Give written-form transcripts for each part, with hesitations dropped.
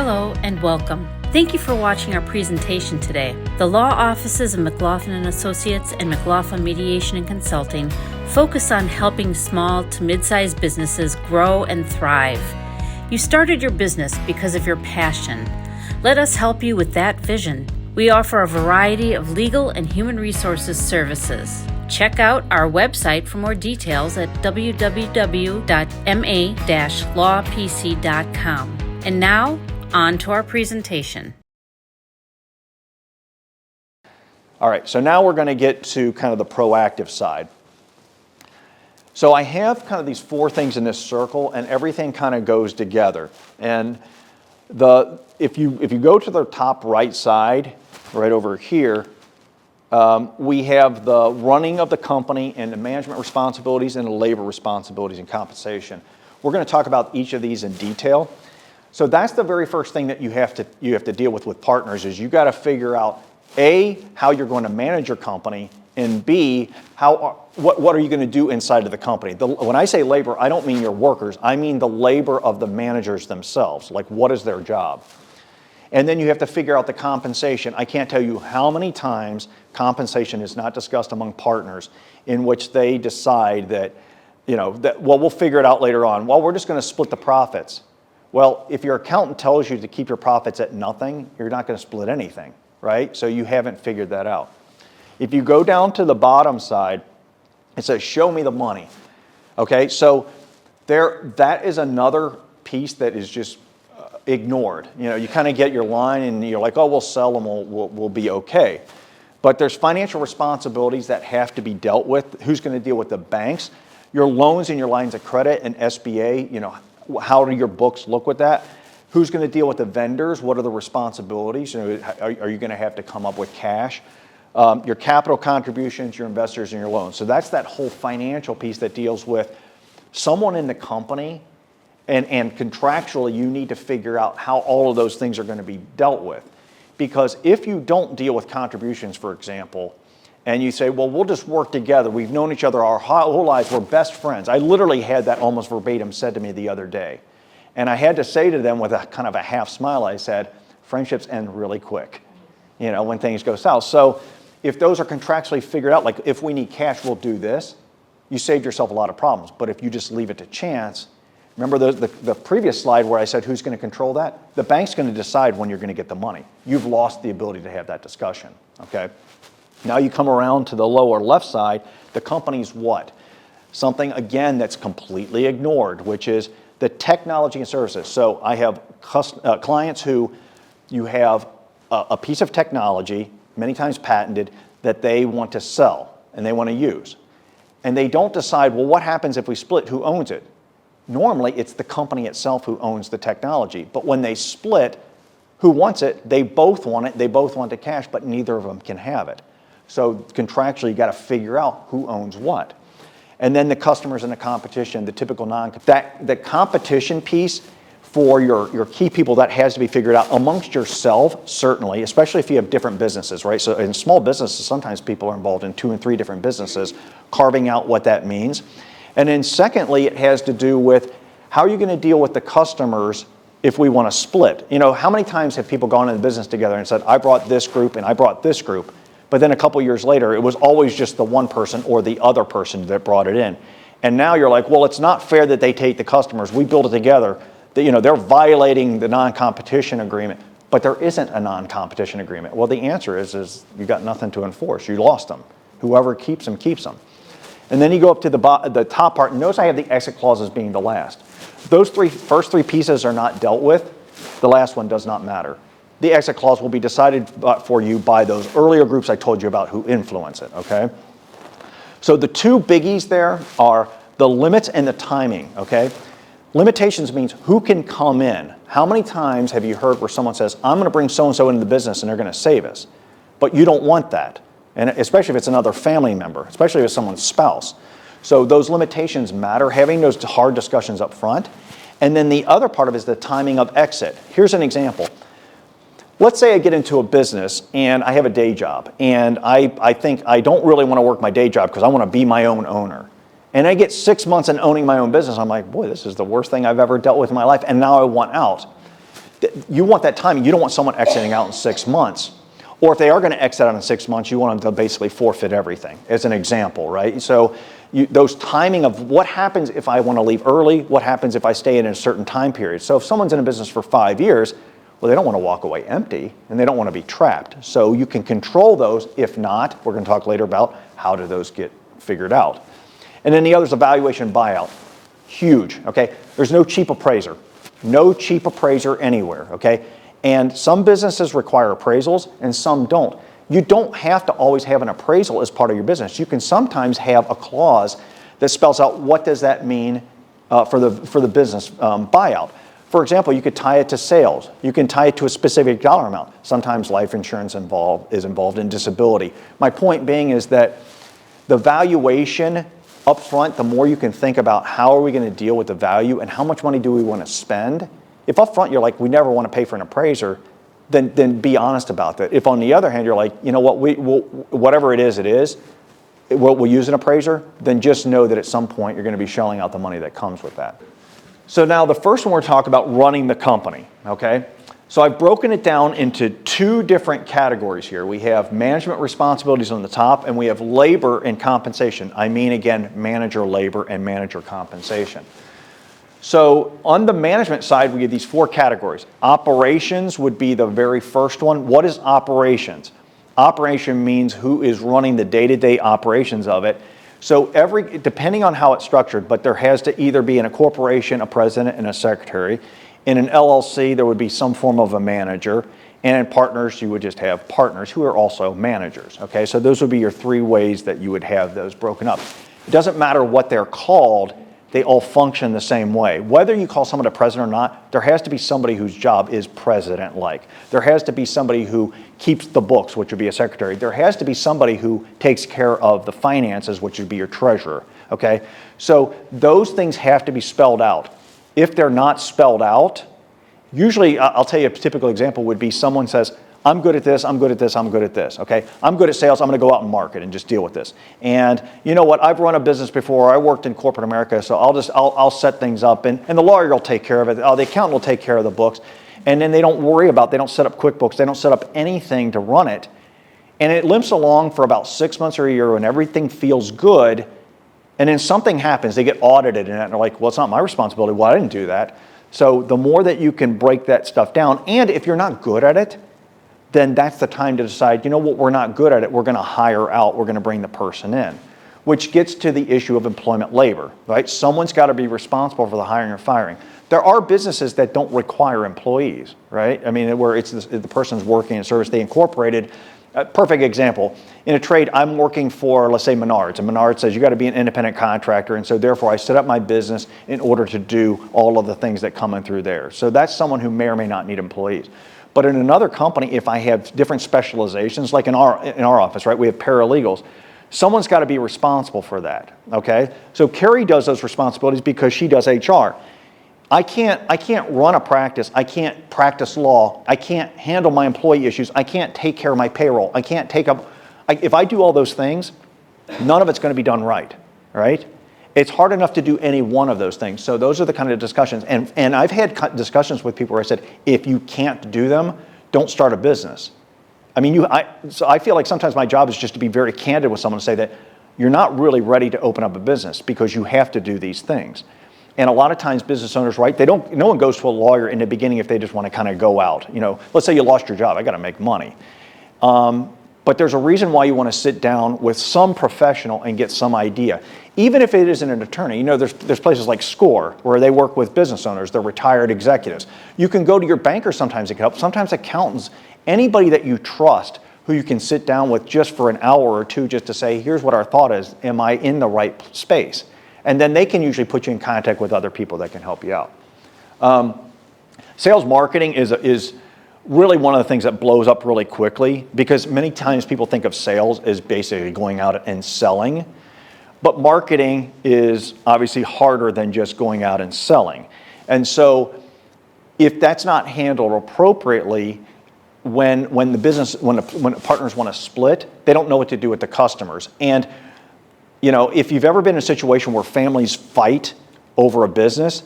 Hello and welcome. Thank you for watching our presentation today. The law offices of McLaughlin and Associates and McLaughlin Mediation and Consulting focus on helping small to mid-sized businesses grow and thrive. You started your business because of your passion. Let us help you with that vision. We offer a variety of legal and human resources services. Check out our website for more details at www.ma-lawpc.com. And now, on to our presentation. All right, so now we're going to get to kind of the proactive side. So I have kind of these four things in this circle, and everything kind of goes together. And if you go to the top right side, right over here, we have the running of the company and the management responsibilities and the labor responsibilities and compensation. We're going to talk about each of these in detail. So that's the very first thing that you have to deal with partners is you got to figure out A, how you're going to manage your company, and B, what are you going to do inside of the company. When I say labor, I don't mean your workers. I mean the labor of the managers themselves. Like, what is their job? And then you have to figure out the compensation. I can't tell you how many times compensation is not discussed among partners in which they decide that, well, we'll figure it out later on. Well, we're just going to split the profits. Well, if your accountant tells you to keep your profits at nothing, you're not going to split anything, right? So you haven't figured that out. If you go down to the bottom side, it says, show me the money. Okay, so that is another piece that is just ignored. You kind of get your line and you're like, oh, we'll sell them, we'll be okay. But there's financial responsibilities that have to be dealt with. Who's going to deal with the banks? Your loans and your lines of credit and SBA, how do your books look with that? Who's going to deal with the vendors? What are the responsibilities? Are you going to have to come up with cash? Your capital contributions, your investors, and your loans. So that's that whole financial piece that deals with someone in the company, and contractually you need to figure out how all of those things are going to be dealt with. Because if you don't deal with contributions, for example, and you say, well, we'll just work together. We've known each other our whole lives. We're best friends. I literally had that almost verbatim said to me the other day. And I had to say to them with a kind of a half smile, I said, friendships end really quick, when things go south. So if those are contractually figured out, like if we need cash, we'll do this, you saved yourself a lot of problems. But if you just leave it to chance, remember the previous slide where I said who's going to control that? The bank's going to decide when you're going to get the money. You've lost the ability to have that discussion, okay? Now you come around to the lower left side, the company's what? Something, again, that's completely ignored, which is the technology and services. So I have clients who you have a piece of technology, many times patented, that they want to sell and they want to use. And they don't decide, well, what happens if we split? Who owns it? Normally, it's the company itself who owns the technology. But when they split, who wants it? They both want it. They both want the cash, but neither of them can have it. So contractually, you got to figure out who owns what. And then the customers and the competition, the typical the competition piece for your key people, that has to be figured out amongst yourself, certainly, especially if you have different businesses, right? So in small businesses, sometimes people are involved in 2 and 3 different businesses, carving out what that means. And then secondly, it has to do with how are you going to deal with the customers if we want to split? How many times have people gone into business together and said, I brought this group and I brought this group, but then a couple years later, it was always just the one person or the other person that brought it in. And now you're like, well, it's not fair that they take the customers. We built it together. They're violating the non-competition agreement, but there isn't a non-competition agreement. Well, the answer is you got nothing to enforce. You lost them. Whoever keeps them, keeps them. And then you go up to the top part, and notice I have the exit clauses being the last. Those first three pieces are not dealt with. The last one does not matter. The exit clause will be decided for you by those earlier groups I told you about who influence it, okay? So the 2 biggies there are the limits and the timing, okay? Limitations means who can come in. How many times have you heard where someone says, I'm going to bring so-and-so into the business and they're going to save us? But you don't want that. And especially if it's another family member, especially if it's someone's spouse. So those limitations matter, having those hard discussions up front. And then the other part of it is the timing of exit. Here's an example. Let's say I get into a business and I have a day job, and I think I don't really want to work my day job because I want to be my own owner. And I get 6 months in owning my own business. I'm like, boy, this is the worst thing I've ever dealt with in my life, and now I want out. You want that timing. You don't want someone exiting out in 6 months. Or if they are going to exit out in 6 months, you want them to basically forfeit everything, as an example, right? So those timing of what happens if I want to leave early, what happens if I stay in a certain time period. So if someone's in a business for 5 years, well, they don't want to walk away empty, and they don't want to be trapped. So you can control those. If not, we're going to talk later about how do those get figured out. And then the other is evaluation buyout. Huge, okay? There's no cheap appraiser. No cheap appraiser anywhere, okay? And some businesses require appraisals and some don't. You don't have to always have an appraisal as part of your business. You can sometimes have a clause that spells out what does that mean for the business buyout. For example, you could tie it to sales. You can tie it to a specific dollar amount. Sometimes life insurance is involved in disability. My point being is that the valuation up front, the more you can think about how are we going to deal with the value and how much money do we want to spend. If up front you're like, we never want to pay for an appraiser, then be honest about that. If on the other hand you're like, you know what, whatever it is, we'll use an appraiser, then just know that at some point you're going to be shelling out the money that comes with that. So now the first one we're talking about running the company, okay? So I've broken it down into 2 different categories here. We have management responsibilities on the top, and we have labor and compensation. I mean, again, manager labor and manager compensation. So on the management side, we have these 4 categories. Operations would be the very first one. What is operations? Operation means who is running the day-to-day operations of it. So depending on how it's structured, but there has to either be in a corporation, a president and a secretary. In an LLC, there would be some form of a manager. And in partners, you would just have partners who are also managers. Okay, so those would be your 3 ways that you would have those broken up. It doesn't matter what they're called. They all function the same way. Whether you call someone a president or not, there has to be somebody whose job is president-like. There has to be somebody who keeps the books, which would be a secretary. There has to be somebody who takes care of the finances, which would be your treasurer, okay? So those things have to be spelled out. If they're not spelled out, usually, I'll tell you a typical example would be someone says, I'm good at this, I'm good at this, I'm good at this, okay? I'm good at sales, I'm gonna go out and market and just deal with this. And you know what, I've run a business before, I worked in corporate America, so I'll set things up and the lawyer will take care of it, the accountant will take care of the books, and then they don't set up QuickBooks, they don't set up anything to run it. And it limps along for about 6 months or a year when everything feels good, and then something happens, they get audited and they're like, well, it's not my responsibility, well, I didn't do that. So the more that you can break that stuff down, and if you're not good at it, then that's the time to decide, you know what, we're not good at it, we're going to hire out, we're going to bring the person in. Which gets to the issue of employment labor, right? Someone's got to be responsible for the hiring or firing. There are businesses that don't require employees, right? I mean, where it's the person's working in service, they incorporated. A perfect example, in a trade, I'm working for, let's say, Menards, and Menards says you got to be an independent contractor, and so therefore I set up my business in order to do all of the things that come in through there. So that's someone who may or may not need employees. But in another company, if I have different specializations, like in our office, right, we have paralegals, someone's got to be responsible for that, okay? So Carrie does those responsibilities because she does HR. I can't run a practice, I can't practice law, I can't handle my employee issues, I can't take care of my payroll, I can't if I do all those things, none of it's going to be done right? It's hard enough to do any one of those things. So those are the kind of discussions. And I've had discussions with people where I said, if you can't do them, don't start a business. I mean, so I feel like sometimes my job is just to be very candid with someone and say that you're not really ready to open up a business because you have to do these things. And a lot of times business owners, right, no one goes to a lawyer in the beginning if they just want to kind of go out. You know, let's say you lost your job, I got to make money. But there's a reason why you want to sit down with some professional and get some idea. Even if it isn't an attorney, you know, there's places like SCORE where they work with business owners, they're retired executives. You can go to your banker sometimes to help, sometimes accountants, anybody that you trust who you can sit down with just for an hour or two just to say, here's what our thought is, am I in the right space? And then they can usually put you in contact with other people that can help you out. Sales marketing is really one of the things that blows up really quickly because many times people think of sales as basically going out and selling. But marketing is obviously harder than just going out and selling. And so if that's not handled appropriately, when partners want to split, they don't know what to do with the customers. And you know, if you've ever been in a situation where families fight over a business,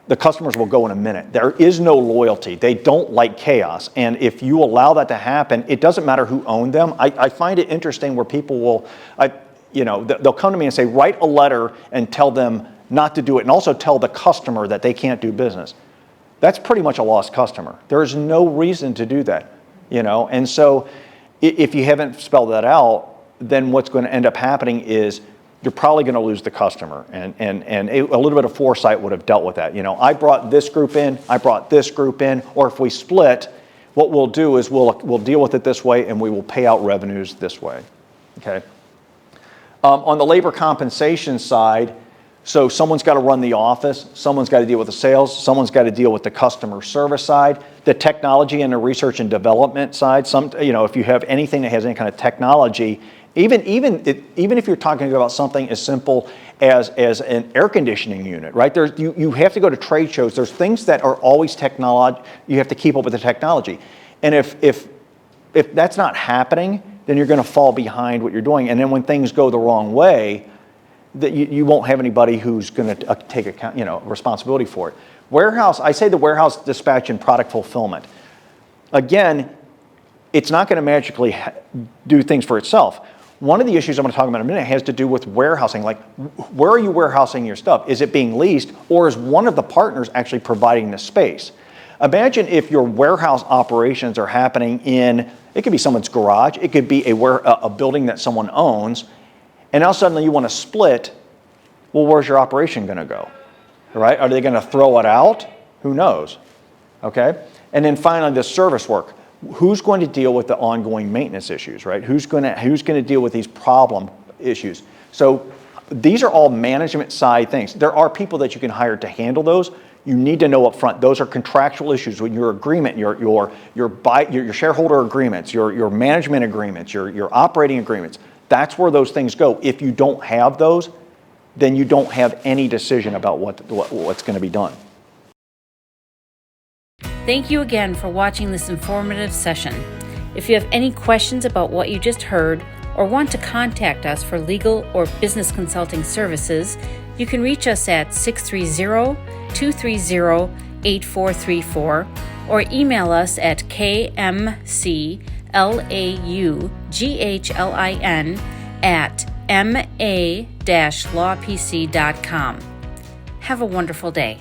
the customers will go in a minute. There is no loyalty. They don't like chaos. And if you allow that to happen, it doesn't matter who owned them. I find it interesting where people will, they'll come to me and say, write a letter and tell them not to do it, and also tell the customer that they can't do business. That's pretty much a lost customer. There is no reason to do that, And so if you haven't spelled that out, then what's going to end up happening is you're probably going to lose the customer. And a little bit of foresight would have dealt with that. I brought this group in, I brought this group in, or if we split, what we'll do is we'll deal with it this way and we will pay out revenues this way, okay? On the labor compensation side, so someone's got to run the office, someone's got to deal with the sales, someone's got to deal with the customer service side, the technology and the research and development side. If you have anything that has any kind of technology, even if you're talking about something as simple as an air conditioning unit, right? You have to go to trade shows. There's things that are always technology. You have to keep up with the technology, and if that's not happening, then you're going to fall behind what you're doing. And then when things go the wrong way, that you won't have anybody who's going to take account, responsibility for it. Warehouse, I say the warehouse dispatch and product fulfillment. Again, it's not going to magically do things for itself. One of the issues I'm going to talk about in a minute has to do with warehousing. Like, where are you warehousing your stuff? Is it being leased, or is one of the partners actually providing the space? Imagine if your warehouse operations are happening in, it could be someone's garage, it could be a building that someone owns, and now suddenly you want to split. Well, where's your operation going to go? Right? Are they going to throw it out? Who knows? Okay? And then finally, the service work. Who's going to deal with the ongoing maintenance issues, right? Who's going to deal with these problem issues? So these are all management side things. There are people that you can hire to handle those. You need to know up front. Those are contractual issues with your agreement, your shareholder agreements, your management agreements, your operating agreements. That's where those things go. If you don't have those, then you don't have any decision about what's going to be done. Thank you again for watching this informative session. If you have any questions about what you just heard or want to contact us for legal or business consulting services, you can reach us at 630-230-8434 or email us at kmclaughlin@ma-lawpc.com. Have a wonderful day.